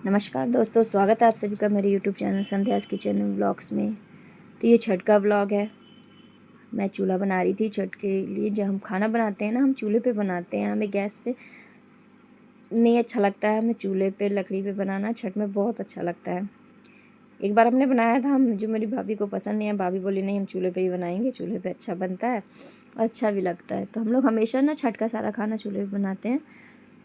नमस्कार दोस्तों, स्वागत है आप सभी का मेरे यूट्यूब चैनल संध्यास किचन व्लॉग्स में। तो ये छठ का व्लॉग है। मैं चूल्हा बना रही थी छठ के लिए। जब हम खाना बनाते हैं ना, हम चूल्हे पे बनाते हैं, हमें गैस पे नहीं अच्छा लगता है। हमें चूल्हे पे लकड़ी पे बनाना छठ में बहुत अच्छा लगता है। एक बार हमने बनाया था, जो मेरी भाभी को पसंद नहीं है। भाभी बोली नहीं, हम चूल्हे पे ही बनाएंगे, चूल्हे पे अच्छा बनता है और अच्छा भी लगता है। तो हम लोग हमेशा ना छठ का सारा खाना चूल्हे पे बनाते हैं।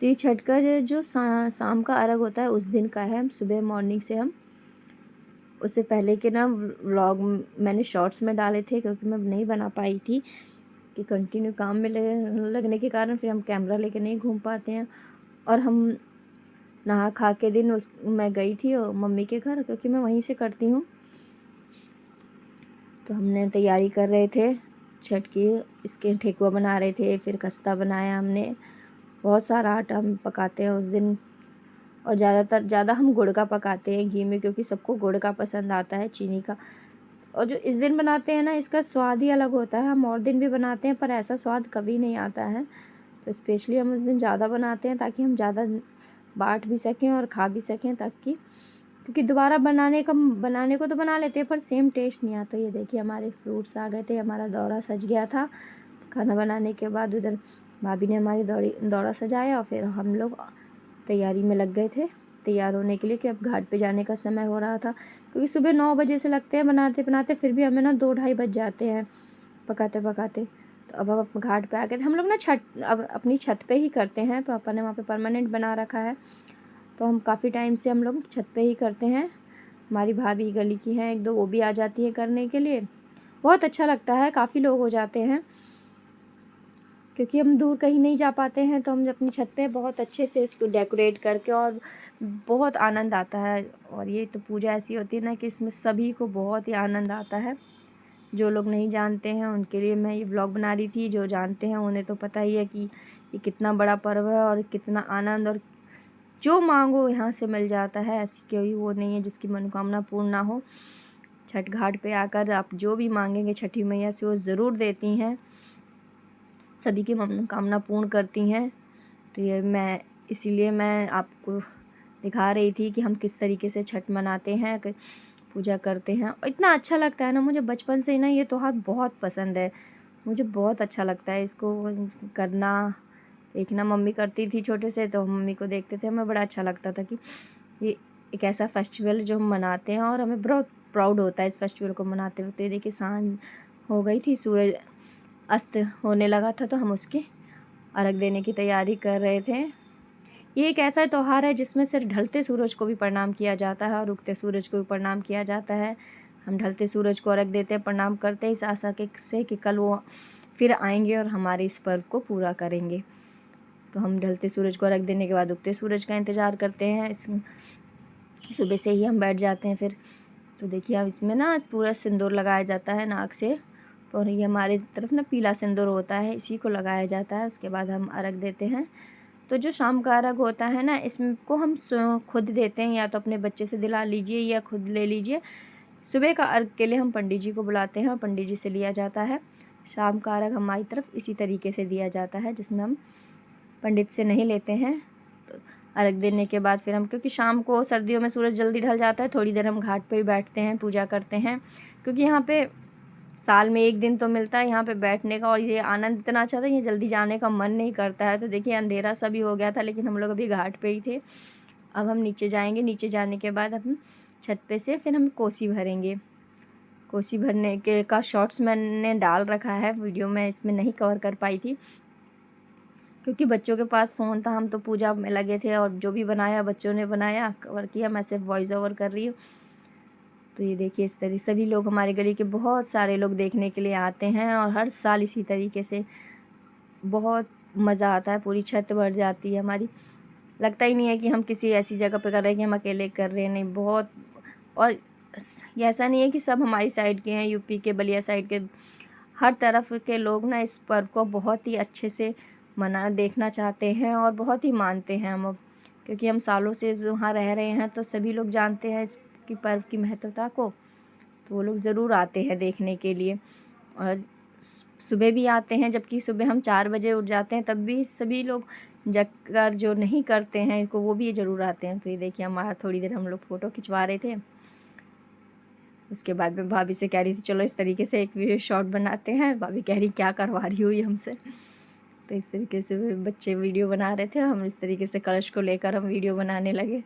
तो ये छठ का जो शाम का अर्घ होता है उस दिन का है। हम सुबह मॉर्निंग से हम उससे पहले के ना व्लॉग मैंने शॉर्ट्स में डाले थे, क्योंकि मैं नहीं बना पाई थी कि कंटिन्यू काम में लगने के कारण फिर हम कैमरा लेके नहीं घूम पाते हैं। और हम नहा खा के दिन मैं गई थी मम्मी के घर, क्योंकि मैं वहीं से करती हूँ। तो हमने तैयारी कर रहे थे छठ की, इसके ठेकुआ बना रहे थे, फिर खस्ता बनाया हमने। बहुत सारा आटा हम पकाते हैं उस दिन, और ज़्यादा हम गुड़ का पकाते हैं घी में, क्योंकि सबको गुड़ का पसंद आता है, चीनी का। और जो इस दिन बनाते हैं ना, इसका स्वाद ही अलग होता है। हम और दिन भी बनाते हैं पर ऐसा स्वाद कभी नहीं आता है। तो स्पेशली हम उस दिन ज़्यादा बनाते हैं ताकि हम ज़्यादा बाँट भी सकें और खा भी सकें, ताकि क्योंकि दोबारा बनाने को तो बना लेते हैं पर सेम टेस्ट नहीं आता। ये देखिए हमारे फ्रूट्स आ गए थे, हमारा दौरा सज गया था। खाना बनाने के बाद उधर भाभी ने हमारी दौरा सजाया और फिर हम लोग तैयारी में लग गए थे, तैयार होने के लिए कि अब घाट पे जाने का समय हो रहा था। क्योंकि सुबह 9 बजे से लगते हैं बनाते बनाते, फिर भी हमें ना 2-2:30 बज जाते हैं पकाते पकाते। तो अब हम घाट पे आ गए थे। हम लोग ना अब अपनी छत पे ही करते हैं। पापा ने वहाँ पे परमानेंट बना रखा है, तो हम काफ़ी टाइम से हम लोग छत पे ही करते हैं। हमारी भाभी गली की हैं 1-2, वो भी आ जाती है करने के लिए। बहुत अच्छा लगता है, काफ़ी लोग हो जाते हैं, क्योंकि हम दूर कहीं नहीं जा पाते हैं। तो हम अपनी छत पे बहुत अच्छे से इसको डेकोरेट करके, और बहुत आनंद आता है। और ये तो पूजा ऐसी होती है ना कि इसमें सभी को बहुत ही आनंद आता है। जो लोग नहीं जानते हैं उनके लिए मैं ये व्लॉग बना रही थी। जो जानते हैं उन्हें तो पता ही है कि ये कितना बड़ा पर्व है और कितना आनंद, और जो मांगो यहाँ से मिल जाता है। ऐसी कोई वो नहीं है जिसकी मनोकामना पूर्ण ना हो। छठ घाट पे आकर आप जो भी मांगेंगे छठी मैया से वो ज़रूर देती हैं, सभी की मनोकामना पूर्ण करती हैं। तो ये मैं इसीलिए मैं आपको दिखा रही थी कि हम किस तरीके से छठ मनाते हैं, पूजा करते हैं। और इतना अच्छा लगता है ना, मुझे बचपन से ही ना ये त्योहार बहुत पसंद है। मुझे बहुत अच्छा लगता है इसको करना, देखना। मम्मी करती थी छोटे से, तो मम्मी को देखते थे, हमें बड़ा अच्छा लगता था कि ये एक ऐसा फेस्टिवल जो हम मनाते हैं, और हमें बहुत प्राउड होता है इस फेस्टिवल को मनाते हुए। तो ये देखिए सांझ हो गई थी, सूरज अस्त होने लगा था, तो हम उसके अर्घ देने की तैयारी कर रहे थे। ये एक ऐसा त्यौहार है जिसमें सिर्फ ढलते सूरज को भी प्रणाम किया जाता है और उगते सूरज को भी प्रणाम किया जाता है। हम ढलते सूरज को अर्घ देते हैं, प्रणाम करते हैं इस आशा से कि कल वो फिर आएंगे और हमारे इस पर्व को पूरा करेंगे। तो हम ढलते सूरज को अर्घ देने के बाद उगते सूरज का इंतज़ार करते हैं। इस सुबह से ही हम बैठ जाते हैं फिर। तो देखिए अब इसमें ना पूरा सिंदूर लगाया जाता है नाक से, और ये हमारे तरफ ना पीला सिंदूर होता है, इसी को लगाया जाता है। उसके बाद हम अर्घ देते हैं। तो जो शाम का अर्घ होता है ना, इसको हम खुद देते हैं, या तो अपने बच्चे से दिला लीजिए या खुद ले लीजिए। सुबह का अर्घ के लिए हम पंडित जी को बुलाते हैं और पंडित जी से लिया जाता है। शाम का अर्घ हमारी तरफ इसी तरीके से दिया जाता है, जिसमें हम पंडित से नहीं लेते हैं। तो अर्घ देने के बाद फिर हम, क्योंकि शाम को सर्दियों में सूरज जल्दी ढल जाता है, थोड़ी देर हम घाट पे ही बैठते हैं, पूजा करते हैं। क्योंकि यहाँ पे साल में एक दिन तो मिलता है यहाँ पे बैठने का, और ये आनंद इतना अच्छा था, ये जल्दी जाने का मन नहीं करता है। तो देखिए अंधेरा सा भी हो गया था, लेकिन हम लोग अभी घाट पे ही थे। अब हम नीचे जाएंगे, नीचे जाने के बाद हम छत पे से फिर हम कोसी भरेंगे। कोसी भरने के का शॉर्ट्स मैंने डाल रखा है, वीडियो में इसमें नहीं कवर कर पाई थी, क्योंकि बच्चों के पास फ़ोन था। हम तो पूजा में लगे थे, और जो भी बनाया बच्चों ने बनाया, कवर किया। मैं सिर्फ वॉइस ओवर कर रही हूँ। तो ये देखिए इस तरीके सभी लोग, हमारे गली के बहुत सारे लोग देखने के लिए आते हैं, और हर साल इसी तरीके से बहुत मज़ा आता है। पूरी छत भर जाती है हमारी। लगता ही नहीं है कि हम किसी ऐसी जगह पे कर रहे हैं कि हम अकेले कर रहे हैं, नहीं बहुत। और ये ऐसा नहीं है कि सब हमारी साइड के हैं, यूपी के बलिया साइड के, हर तरफ के लोग ना इस पर्व को बहुत ही अच्छे से देखना चाहते हैं और बहुत ही मानते हैं हम अब। क्योंकि हम सालों से वहाँ रह रहे हैं, तो सभी लोग जानते हैं इसकी पर्व की महत्वता को। तो वो लोग ज़रूर आते हैं देखने के लिए। और सुबह भी आते हैं, जबकि सुबह हम 4 बजे उठ जाते हैं, तब भी सभी लोग जगकर जो नहीं करते हैं को वो भी ज़रूर आते हैं। तो ये देखिए हमारा थोड़ी देर हम लोग फ़ोटो खिंचवा रहे थे। उसके बाद में भाभी से कह रही थी चलो इस तरीके से एक वीडियो शॉट बनाते हैं। भाभी कह रही क्या करवा रही हो ये हमसे। तो इस तरीके से बच्चे वीडियो बना रहे थे, हम इस तरीके से कलश को लेकर हम वीडियो बनाने लगे।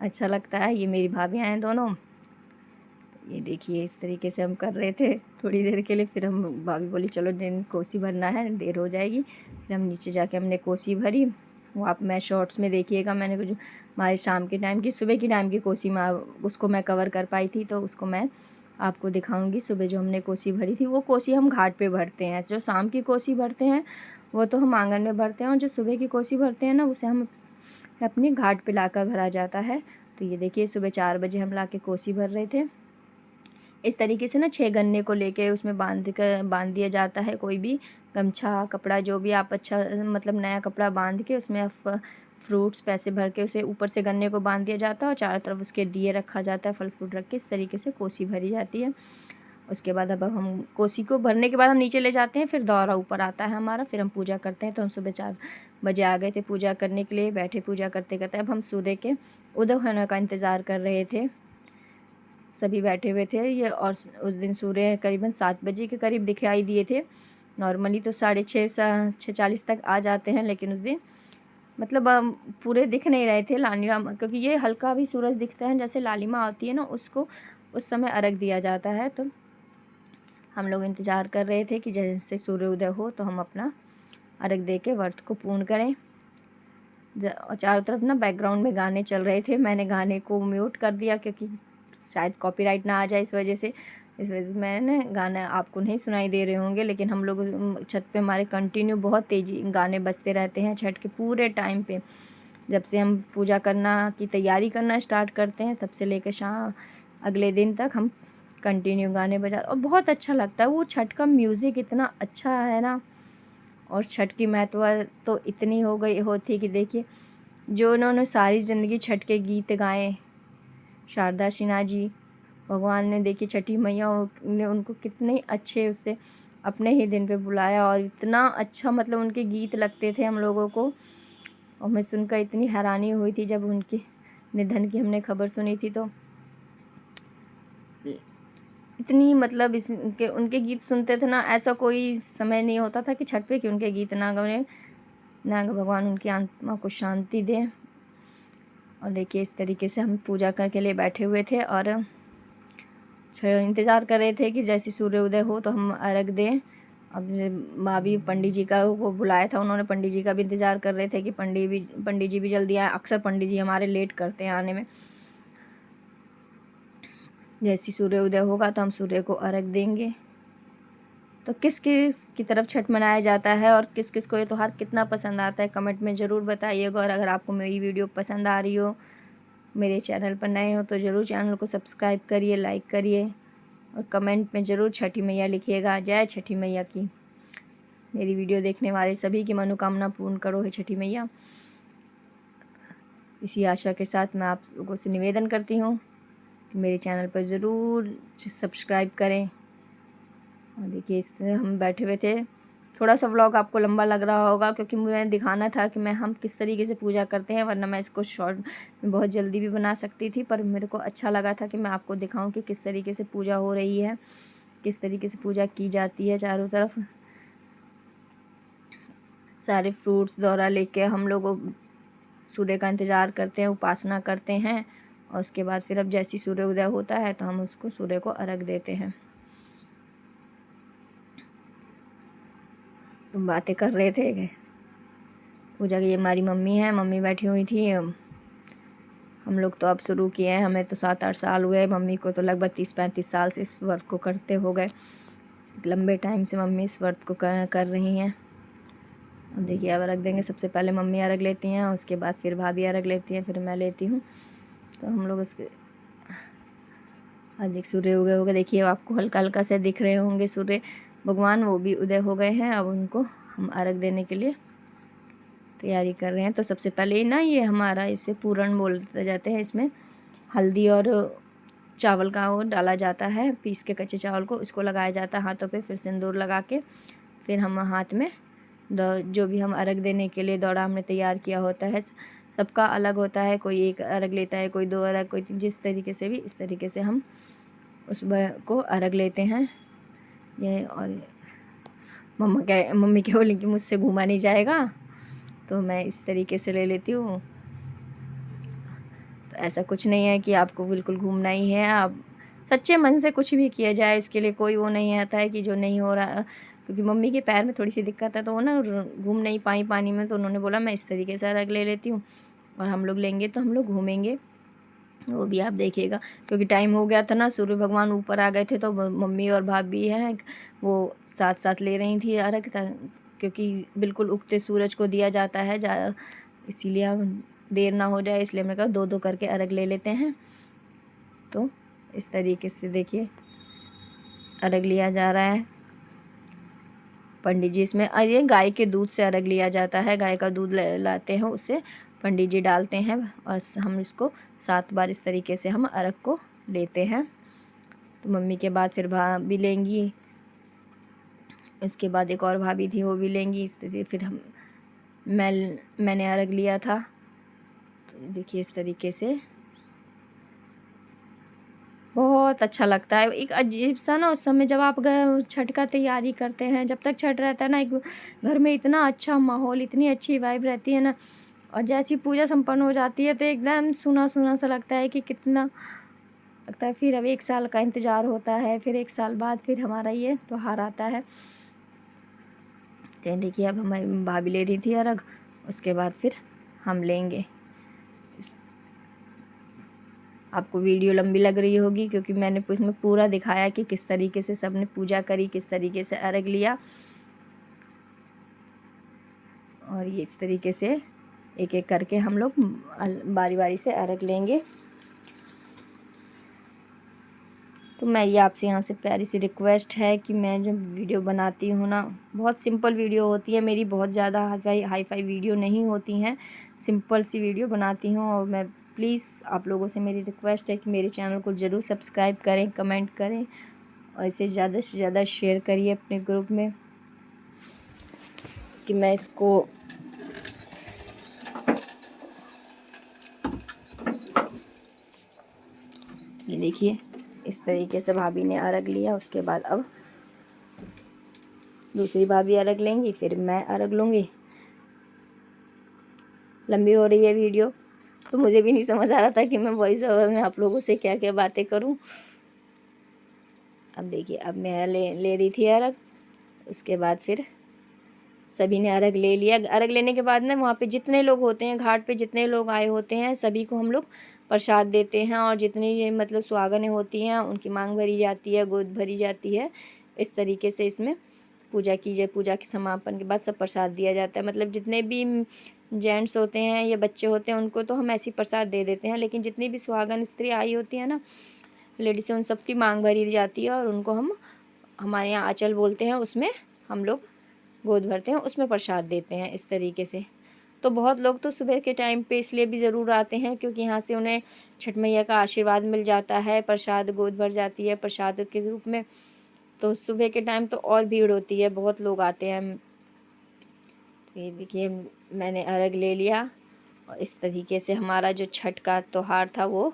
अच्छा लगता है। ये मेरी भाभियाँ हैं दोनों। तो ये देखिए इस तरीके से हम कर रहे थे थोड़ी देर के लिए। फिर हम भाभी बोली चलो दिन कोसी भरना है, देर हो जाएगी। फिर हम नीचे जाके हमने कोसी भरी। वो आप मैं शॉर्ट्स में देखिएगा, मैंने जो हमारे शाम के टाइम की सुबह की टाइम की कोसी में उसको मैं कवर कर पाई थी, तो उसको मैं आपको दिखाऊंगी। सुबह जो हमने कोसी भरी थी वो कोसी हम घाट पे भरते हैं। जो शाम की कोसी भरते हैं वो तो हम आंगन में भरते हैं, और जो सुबह की कोसी भरते हैं ना उसे हम अपने घाट पे लाकर भरा जाता है। तो ये देखिए सुबह 4 बजे हम ला के कोसी भर रहे थे। इस तरीके से ना 6 गन्ने को लेके उसमें बांध दिया जाता है। कोई भी गमछा कपड़ा जो भी आप अच्छा मतलब नया कपड़ा बांध के उसमें फ्रूट्स पैसे भर के उसे ऊपर से गन्ने को बांध दिया जाता है, और चारों तरफ उसके दिए रखा जाता है, फल फ्रूट रख के। इस तरीके से कोसी भरी जाती है। उसके बाद अब हम कोसी को भरने के बाद हम नीचे ले जाते हैं, फिर दौरा ऊपर आता है हमारा, फिर हम पूजा करते हैं। तो हम सुबह 4 बजे आ गए थे पूजा करने के लिए, बैठे पूजा करते करते। अब हम सूर्य के उदय होने का इंतज़ार कर रहे थे, सभी बैठे हुए थे ये। और उस दिन सूर्य करीबन 7 बजे के करीब दिखाई दिए थे। नॉर्मली तो 6:30 तक आ जाते हैं, लेकिन उस दिन मतलब पूरे दिख नहीं रहे थे लालिमा, क्योंकि ये हल्का भी सूरज दिखता है जैसे लालिमा आती है ना, उसको उस समय अर्घ दिया जाता है। तो हम लोग इंतज़ार कर रहे थे कि जैसे सूर्य उदय हो तो हम अपना अर्घ दे के व्रत को पूर्ण करें। और चारों तरफ ना बैकग्राउंड में गाने चल रहे थे, मैंने गाने को म्यूट कर दिया क्योंकि शायद कॉपीराइट ना आ जाए, इस वजह से मैंने गाना आपको नहीं सुनाई दे रहे होंगे। लेकिन हम लोग छत पे हमारे कंटिन्यू बहुत तेज़ी गाने बजते रहते हैं छठ के पूरे टाइम पे। जब से हम पूजा करना की तैयारी करना स्टार्ट करते हैं तब से लेकर शाम अगले दिन तक हम कंटिन्यू गाने बजा, और बहुत अच्छा लगता है। वो छठ का म्यूज़िक इतना अच्छा है ना, और छठ की महत्व तो इतनी हो गई होती कि देखिए जो उन्होंने सारी ज़िंदगी छठ के गीत गाए, शारदा सिन्हा जी, भगवान ने देखिए छठी मैया ने उनको कितने अच्छे उससे अपने ही दिन पे बुलाया, और इतना अच्छा मतलब उनके गीत लगते थे हम लोगों को। और मैं सुनकर इतनी हैरानी हुई थी जब उनके निधन की हमने खबर सुनी थी। तो इतनी मतलब इसके उनके गीत सुनते थे ना, ऐसा कोई समय नहीं होता था कि छठ पे कि उनके गीत ना गए ना। भगवान उनकी आत्मा को शांति दे। और देखिए इस तरीके से हम पूजा करके लिए बैठे हुए थे, और इंतज़ार कर रहे थे कि जैसे सूर्योदय हो तो हम अर्घ दें। अब भाभी पंडित जी का वो बुलाया था उन्होंने, पंडित जी का भी इंतज़ार कर रहे थे कि पंडित जी भी जल्दी आए। अक्सर पंडित जी हमारे लेट करते हैं आने में। जैसे सूर्योदय होगा तो हम सूर्य को अर्घ देंगे। तो किस किस की तरफ छठ मनाया जाता है और किस किस को ये त्यौहार कितना पसंद आता है कमेंट में ज़रूर बताइएगा। और अगर आपको मेरी वीडियो पसंद आ रही हो, मेरे चैनल पर नए हो, तो ज़रूर चैनल को सब्सक्राइब करिए, लाइक करिए, और कमेंट में ज़रूर छठी मैया लिखिएगा। जय छठी मैया की। मेरी वीडियो देखने वाले सभी की मनोकामना पूर्ण करो है छठी मैया। इसी आशा के साथ मैं आप लोगों से निवेदन करती हूँ कि मेरे चैनल पर ज़रूर सब्सक्राइब करें। और देखिए इस तरह हम बैठे हुए थे। थोड़ा सा व्लॉग आपको लंबा लग रहा होगा क्योंकि मुझे दिखाना था कि हम किस तरीके से पूजा करते हैं, वरना मैं इसको शॉर्ट में बहुत जल्दी भी बना सकती थी। पर मेरे को अच्छा लगा था कि मैं आपको दिखाऊं कि किस तरीके से पूजा हो रही है, किस तरीके से पूजा की जाती है। चारों तरफ सारे फ्रूट्स दौरा लेके हम लोग सूर्य का इंतज़ार करते हैं, उपासना करते हैं, और उसके बाद फिर अब जैसी सूर्य उदय होता है तो हम उसको सूर्य को अर्घ देते हैं। बातें कर रहे थे पूजा की। ये हमारी मम्मी है, मम्मी बैठी हुई थी। हम लोग तो अब शुरू किए हैं, हमें तो 7-8 साल हुए, मम्मी को तो लगभग 30-35 साल से इस व्रत को करते हो गए। लंबे टाइम से मम्मी इस व्रत को कर रही हैं। और देखिए अब अर्घ देंगे। सबसे पहले मम्मी अर्घ लेती हैं, उसके बाद फिर भाभी अर्घ लेती हैं, फिर मैं लेती हूँ। तो हम लोग उसके अधिक सूर्य उदय हो गए। देखिए आपको हल्का हल्का से दिख रहे होंगे सूर्य भगवान, वो भी उदय हो गए हैं। अब उनको हम अर्घ देने के लिए तैयारी कर रहे हैं। तो सबसे पहले ना ये हमारा इसे पूरण बोलते जाते हैं। इसमें हल्दी और चावल का वो डाला जाता है, पीस के कच्चे चावल को, उसको लगाया जाता है हाथों पे, फिर सिंदूर लगा के फिर हम हाथ में जो भी हम अर्घ देने के लिए दौड़ा हमने तैयार किया होता है, सबका अलग होता है, कोई एक अर्घ लेता है, कोई 2 अर्घ, कोई जिस तरीके से भी, इस तरीके से हम उस को अर्घ लेते हैं। ये और मम्मी क्या बोली कि मुझसे घूमा नहीं जाएगा, तो मैं इस तरीके से ले लेती हूँ। तो ऐसा कुछ नहीं है कि आपको बिल्कुल घूमना ही है, आप सच्चे मन से कुछ भी किया जाए, इसके लिए कोई वो नहीं आता है कि जो नहीं हो रहा। क्योंकि मम्मी के पैर में थोड़ी सी दिक्कत है, तो वो ना घूम नहीं पाई पानी में, तो उन्होंने बोला मैं इस तरीके से अर्घ ले लेती हूँ, और हम लोग लेंगे तो हम लोग घूमेंगे, वो भी आप देखिएगा। क्योंकि टाइम हो गया था ना, सूर्य भगवान ऊपर आ गए थे, तो मम्मी और भाभी हैं वो साथ साथ ले रही थी अर्घ, क्योंकि बिल्कुल उगते सूरज को दिया जाता है, इसीलिए हम देर ना हो जाए, इसलिए मैंने कहा 2-2 करके अर्घ ले लेते हैं। तो इस तरीके से देखिए अर्घ लिया जा रहा है। पंडित जी इसमें ये गाय के दूध से अर्घ लिया जाता है, गाय का दूध लाते हैं, उससे पंडित जी डालते हैं, और हम इसको 7 बार इस तरीके से हम अर्घ को लेते हैं। तो मम्मी के बाद फिर भाभी लेंगी, इसके बाद एक और भाभी थी वो भी लेंगी, इस तरीके फिर मैंने अर्घ लिया था। तो देखिए इस तरीके से बहुत अच्छा लगता है, एक अजीब सा ना उस समय जब आप छठ का तैयारी करते हैं, जब तक छठ रहता है ना, एक घर में इतना अच्छा माहौल, इतनी अच्छी वाइब रहती है ना, और जैसी पूजा संपन्न हो जाती है तो एकदम सुना सुना सा लगता है कि कितना लगता है। फिर अब 1 साल का इंतज़ार होता है, फिर 1 साल बाद फिर हमारा ये त्योहार आता है। तो देखिए अब हमारी भाभी ले रही थी अर्घ, उसके बाद फिर हम लेंगे। आपको वीडियो लंबी लग रही होगी, क्योंकि मैंने इसमें पूरा दिखाया कि किस तरीके से सबने पूजा करी, किस तरीके से अर्घ लिया, और ये इस तरीके से एक एक करके हम लोग बारी बारी से अर्घ लेंगे। तो मैं ये आपसे यहाँ से प्यारी सी रिक्वेस्ट है कि मैं जो वीडियो बनाती हूँ ना, बहुत सिंपल वीडियो होती है मेरी, बहुत ज़्यादा हाई फाई वीडियो नहीं होती हैं, सिंपल सी वीडियो बनाती हूँ। और मैं प्लीज़ आप लोगों से मेरी रिक्वेस्ट है कि मेरे चैनल को ज़रूर सब्सक्राइब करें, कमेंट करें, और इसे ज़्यादा से ज़्यादा शेयर करिए अपने ग्रुप में, कि मैं इसको ये देखिए इस तरीके से भाभी ने अर्घ लिया। उसके बाद अब दूसरी भाभी अर्घ लेंगी, फिर मैं अर्घ लूँगी। लंबी हो रही है वीडियो, तो मुझे भी नहीं समझ आ रहा था कि मैं वॉइस ओवर में आप लोगों से क्या क्या बातें करूं। अब देखिए अब मैं ले रही थी अर्घ, उसके बाद फिर सभी ने अर्घ ले लिया। अर्घ लेने के बाद ना वहाँ पे जितने लोग होते हैं, घाट पे जितने लोग आए होते हैं, सभी को हम लोग प्रसाद देते हैं, और जितनी ये मतलब सुहागनें होती हैं उनकी मांग भरी जाती है, गोद भरी जाती है। इस तरीके से इसमें पूजा की जाए, पूजा के समापन के बाद सब प्रसाद दिया जाता है। मतलब जितने भी जेंट्स होते हैं या बच्चे होते हैं उनको तो हम ऐसी प्रसाद दे देते हैं, लेकिन जितनी भी सुहागन स्त्री आई होती है ना, लेडीज़, उन सब की मांग भरी जाती है, और उनको हम हमारे यहाँ आंचल बोलते हैं, उसमें हम लोग गोद भरते हैं, उसमें प्रसाद देते हैं इस तरीके से। तो बहुत लोग तो सुबह के टाइम पे इसलिए भी ज़रूर आते हैं क्योंकि यहाँ से उन्हें छठ मैया का आशीर्वाद मिल जाता है, प्रसाद गोद भर जाती है प्रसाद के रूप में। तो सुबह के टाइम तो और भीड़ होती है, बहुत लोग आते हैं। तो ये देखिए मैंने अर्घ ले लिया, और इस तरीके से हमारा जो छठ का त्योहार था वो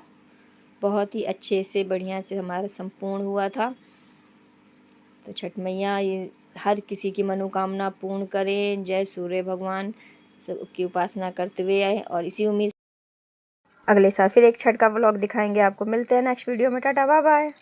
बहुत ही अच्छे से बढ़िया से हमारा संपूर्ण हुआ था। तो छठ मैया ये हर किसी की मनोकामना पूर्ण करें। जय सूर्य भगवान, सबकी उपासना करते हुए आए, और इसी उम्मीद अगले साल फिर एक छठ का व्लॉग दिखाएंगे आपको। मिलते हैं नेक्स्ट वीडियो में। Tata bye bye.